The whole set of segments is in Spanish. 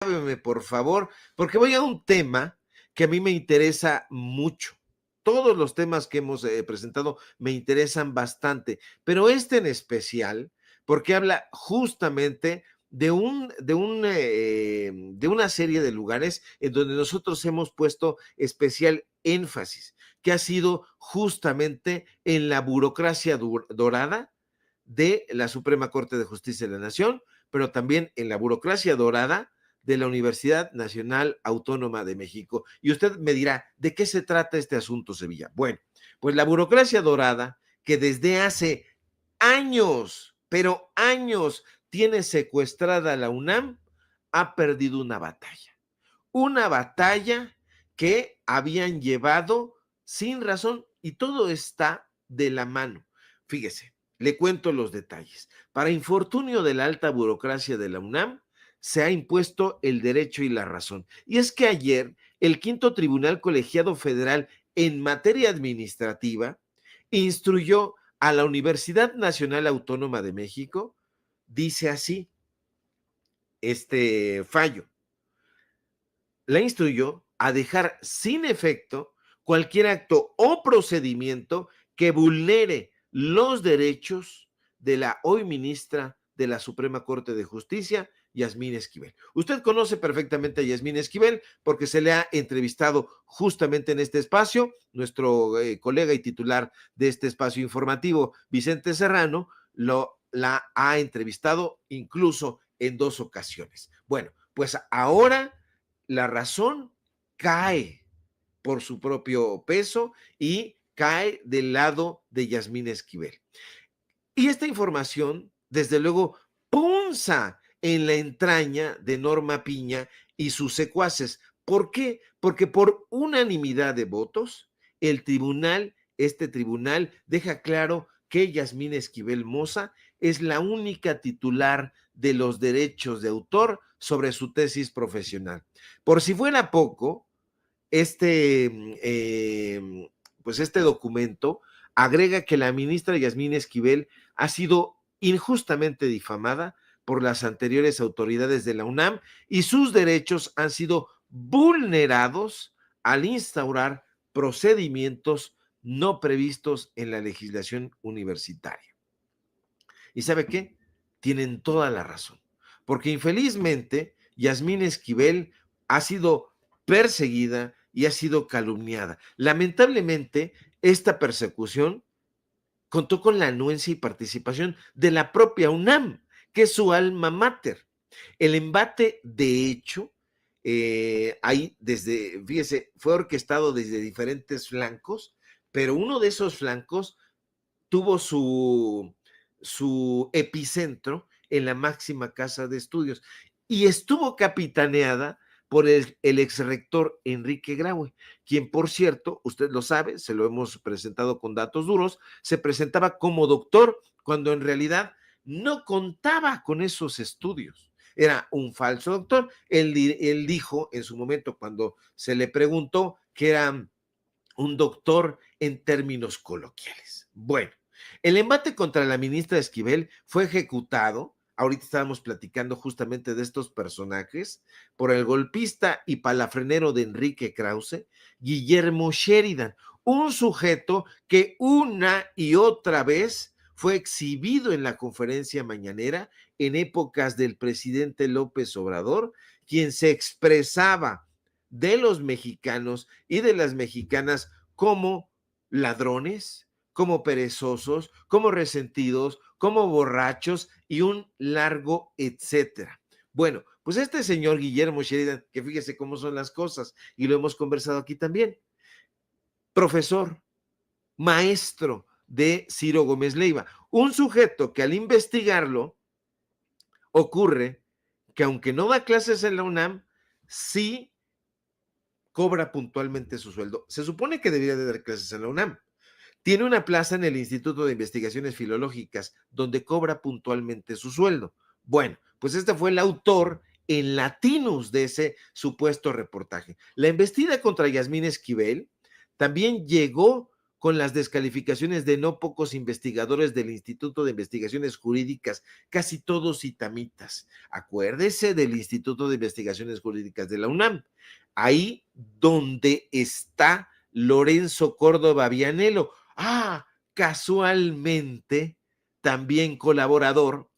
Llámeme, por favor, porque voy a un tema que a mí me interesa mucho. Todos los temas que hemos presentado me interesan bastante, pero este en especial, porque habla justamente de una serie de lugares en donde nosotros hemos puesto especial énfasis, que ha sido justamente en la burocracia dorada de la Suprema Corte de Justicia de la Nación, pero también en la burocracia dorada de la Universidad Nacional Autónoma de México. Y usted me dirá, ¿de qué se trata este asunto, Sevilla? Bueno, pues la burocracia dorada, que desde hace años, pero años, tiene secuestrada a la UNAM, ha perdido una batalla que habían llevado sin razón y todo está de la mano. Fíjese, le cuento los detalles. Para infortunio de la alta burocracia de la UNAM, se ha impuesto el derecho y la razón. Y es que ayer el quinto Tribunal Colegiado Federal en materia administrativa instruyó a la Universidad Nacional Autónoma de México, dice así este fallo, la instruyó a dejar sin efecto cualquier acto o procedimiento que vulnere los derechos de la hoy ministra de la Suprema Corte de Justicia, Yasmín Esquivel. Usted conoce perfectamente a Yasmín Esquivel porque se le ha entrevistado justamente en este espacio. Nuestro colega y titular de este espacio informativo, Vicente Serrano, la ha entrevistado incluso en 2 ocasiones. Bueno, pues ahora la razón cae por su propio peso y cae del lado de Yasmín Esquivel. Y esta información, desde luego, punza en la entraña de Norma Piña y sus secuaces. ¿Por qué? Porque por unanimidad de votos, este tribunal, deja claro que Yasmín Esquivel Moza es la única titular de los derechos de autor sobre su tesis profesional. Por si fuera poco, este, pues este documento agrega que la ministra Yasmín Esquivel ha sido injustamente difamada por las anteriores autoridades de la UNAM y sus derechos han sido vulnerados al instaurar procedimientos no previstos en la legislación universitaria. ¿Y sabe qué? Tienen toda la razón, porque infelizmente Yasmín Esquivel ha sido perseguida y ha sido calumniada. Lamentablemente, esta persecución contó con la anuencia y participación de la propia UNAM, que es su alma mater. El embate, de hecho, ahí desde, fíjese, fue orquestado desde diferentes flancos, pero uno de esos flancos tuvo su epicentro en la máxima casa de estudios y estuvo capitaneada por el ex rector Enrique Graue, quien, por cierto, usted lo sabe, se lo hemos presentado con datos duros, se presentaba como doctor cuando en realidad no contaba con esos estudios. Era un falso doctor. Él dijo en su momento, cuando se le preguntó, que era un doctor en términos coloquiales. Bueno, el embate contra la ministra Esquivel fue ejecutado, ahorita estábamos platicando justamente de estos personajes, por el golpista y palafrenero de Enrique Krause, Guillermo Sheridan, un sujeto que una y otra vez fue exhibido en la conferencia mañanera en épocas del presidente López Obrador, quien se expresaba de los mexicanos y de las mexicanas como ladrones, como perezosos, como resentidos, como borrachos y un largo etcétera. Bueno, pues este señor Guillermo Sheridan, que fíjese cómo son las cosas, y lo hemos conversado aquí también, profesor, maestro de Ciro Gómez Leiva, un sujeto que al investigarlo ocurre que aunque no da clases en la UNAM, sí cobra puntualmente su sueldo. Se supone que debería de dar clases en la UNAM. Tiene una plaza en el Instituto de Investigaciones Filológicas, donde cobra puntualmente su sueldo. Bueno, pues este fue el autor en Latinus de ese supuesto reportaje. La embestida contra Yasmín Esquivel también llegó con las descalificaciones de no pocos investigadores del Instituto de Investigaciones Jurídicas, casi todos itamitas. Acuérdese del Instituto de Investigaciones Jurídicas de la UNAM, ahí donde está Lorenzo Córdoba Vianello. Casualmente, también colaborador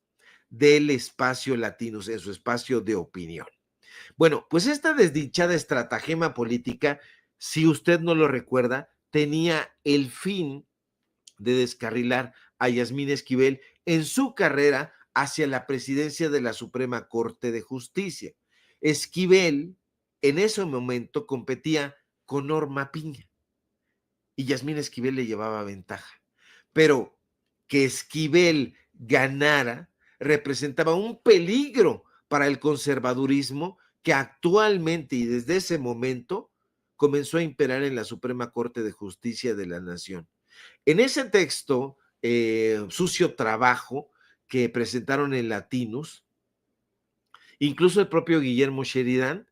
del Espacio Latinos, en su espacio de opinión. Bueno, pues esta desdichada estratagema política, si usted no lo recuerda, tenía el fin de descarrilar a Yasmín Esquivel en su carrera hacia la presidencia de la Suprema Corte de Justicia. Esquivel en ese momento competía con Norma Piña y Yasmín Esquivel le llevaba ventaja. Pero que Esquivel ganara representaba un peligro para el conservadurismo que actualmente y desde ese momento comenzó a imperar en la Suprema Corte de Justicia de la Nación. En ese texto, Sucio Trabajo, que presentaron en Latinos, incluso el propio Guillermo Sheridan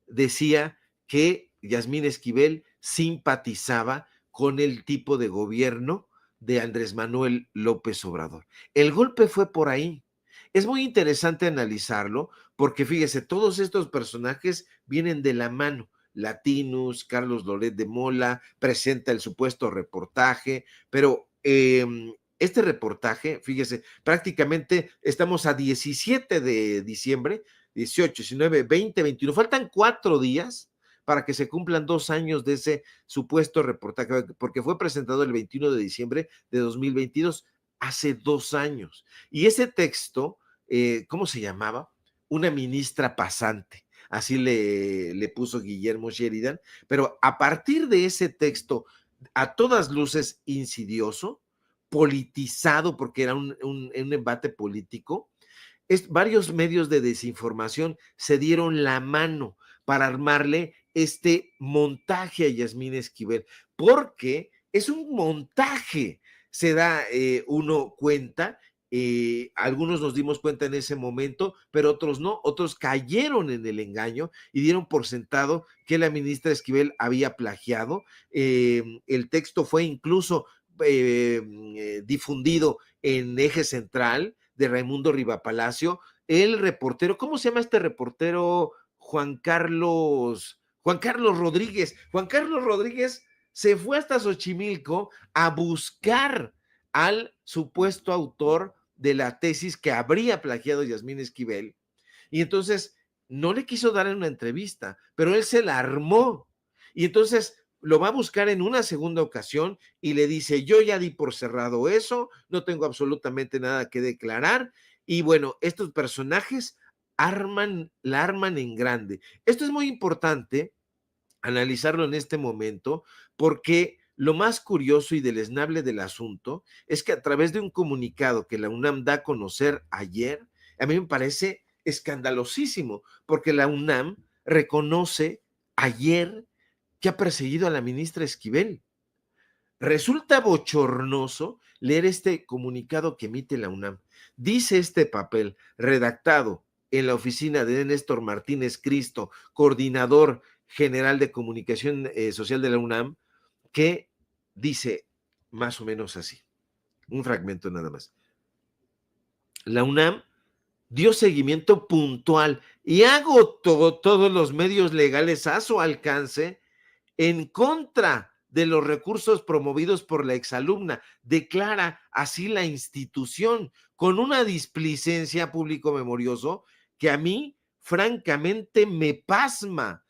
decía que Yasmín Esquivel simpatizaba con el tipo de gobierno de Andrés Manuel López Obrador. El golpe fue por ahí. Es muy interesante analizarlo porque fíjese, todos estos personajes vienen de la mano. Latinos, Carlos Loret de Mola presenta el supuesto reportaje, pero este reportaje, fíjese, prácticamente estamos a 17 de diciembre, 18, 19, 20, 21, faltan 4 días para que se cumplan 2 años de ese supuesto reportaje, porque fue presentado el 21 de diciembre de 2022, hace 2 años. Y ese texto, ¿cómo se llamaba? Una ministra pasante, así le puso Guillermo Sheridan, pero a partir de ese texto, a todas luces insidioso, politizado, porque era un embate político, varios medios de desinformación se dieron la mano para armarle este montaje a Yasmín Esquivel, porque es un montaje, se da uno cuenta, algunos nos dimos cuenta en ese momento, pero otros no, otros cayeron en el engaño y dieron por sentado que la ministra Esquivel había plagiado. El texto fue incluso difundido en Eje Central de Raimundo Rivapalacio, el reportero, ¿cómo se llama este reportero? Juan Carlos Rodríguez. Juan Carlos Rodríguez se fue hasta Xochimilco a buscar al supuesto autor de la tesis que habría plagiado Yasmín Esquivel, y entonces no le quiso dar en una entrevista, pero él se la armó, y entonces lo va a buscar en una segunda ocasión y le dice, yo ya di por cerrado eso, no tengo absolutamente nada que declarar, y bueno, estos personajes la arman en grande. Esto es muy importante analizarlo en este momento, porque lo más curioso y deleznable del asunto es que a través de un comunicado que la UNAM da a conocer ayer, a mí me parece escandalosísimo, porque la UNAM reconoce ayer que ha perseguido a la ministra Esquivel. Resulta bochornoso leer este comunicado que emite la UNAM. Dice este papel, redactado en la oficina de Néstor Martínez Cristo, coordinador general de comunicación social de la UNAM, que dice más o menos así, un fragmento nada más. La UNAM dio seguimiento puntual y agotó todos los medios legales a su alcance en contra de los recursos promovidos por la exalumna, declara así la institución, con una displicencia, público memorioso, que a mí francamente me pasma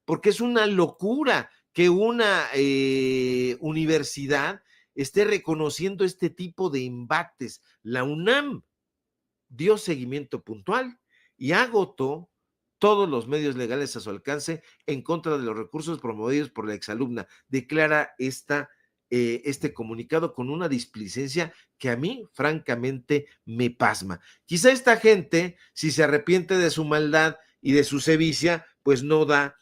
porque es una locura que una universidad esté reconociendo este tipo de embates. La UNAM dio seguimiento puntual y agotó todos los medios legales a su alcance en contra de los recursos promovidos por la exalumna. Declara este comunicado con una displicencia que a mí francamente me pasma. Quizá esta gente, si se arrepiente de su maldad y de su sevicia, pues no da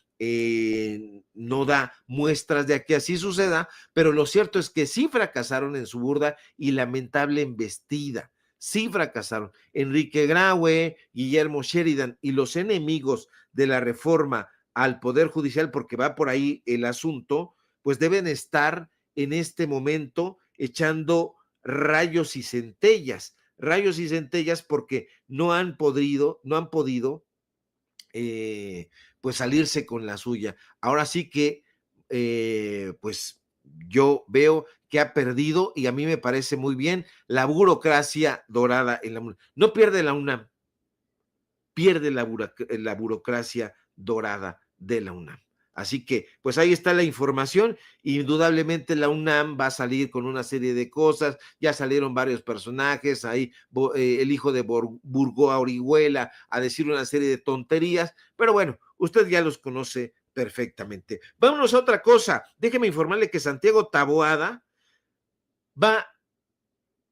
muestras de que así suceda, pero lo cierto es que sí fracasaron en su burda y lamentable embestida. Sí fracasaron. Enrique Graue, Guillermo Sheridan y los enemigos de la reforma al Poder Judicial, porque va por ahí el asunto, pues deben estar en este momento echando rayos y centellas porque no han podido pues salirse con la suya. Ahora sí que, pues yo veo que ha perdido y a mí me parece muy bien la burocracia dorada en la UNAM. No pierde la UNAM, pierde la burocracia dorada de la UNAM. Así que, pues ahí está la información. Indudablemente la UNAM va a salir con una serie de cosas. Ya salieron varios personajes, ahí el hijo de Burgoa Orihuela a decir una serie de tonterías, pero bueno, usted ya los conoce perfectamente. Vámonos a otra cosa. Déjeme informarle que Santiago Taboada va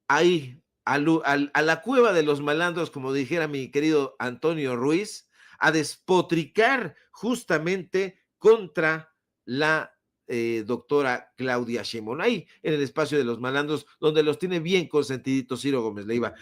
ahí a la cueva de los malandros, como dijera mi querido Antonio Ruiz, a despotricar justamente contra la doctora Claudia Sheinbaum, ahí en el espacio de los malandros, donde los tiene bien consentiditos Ciro Gómez Leiva.